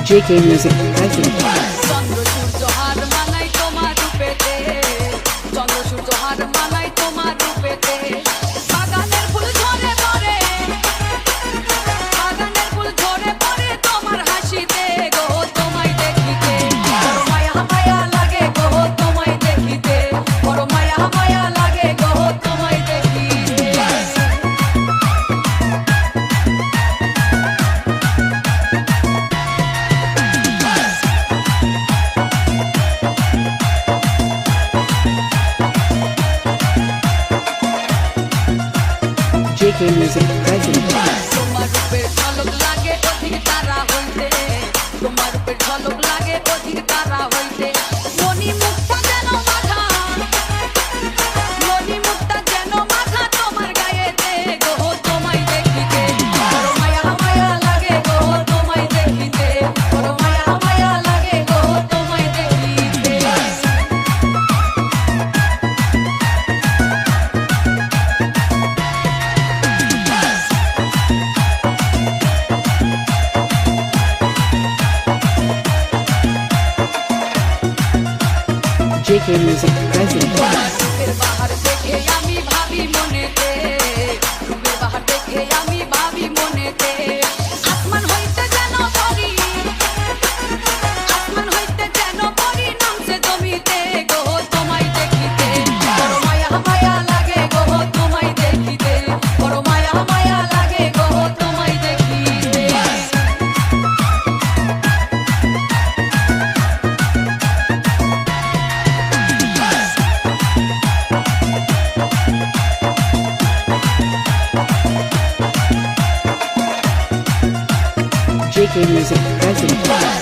JK Music present. চন্দ্র সূর্য হার মানাই তোমার রূপেতে, চন্দ্র সূর্য হার মানাই তোমার রূপেতে। বাগানের ফুল ঝরে পড়ে, বাগানের ফুল ঝরে পড়ে তোমার হাসিতে গো, তোমায় দেখিতে বড় মায়া মায়া লাগে গো, তোমায় দেখিতে বড় মায়া মায়া লাগে গো, তোমায় দেখিতে। JK Music present. তোমার রূপের ঝলক লাগে অধিক তারা হইতে, তোমার রূপের ঝলক লাগে অধিক তারা হইতে। মনি মুক্তা যেন মাথা, মনি মুক্তা যেন মাথা তোমার গায়েতে গো, তোমায় দেখিতে বড় মায়া মায়া লাগে গো, তোমায় দেখিতে বড় মায়া মায়া লাগে গো, তোমায় দেখিতে। JK Music present. রূপের বাহার দেখে আমি ভাবি মনেতে, রূপের বাহার দেখে আমি ভাবি মনেতে। আসমান হইতে যেন পরি, আসমান হইতে যেন পরি নামছে জমিতে গো, তোমায় দেখিতে বড় মায়া মায়া লাগে গো, তোমায় দেখিতে বড় মায়া মায়া লাগে গো, তোমায় দেখিতে। JK Music present.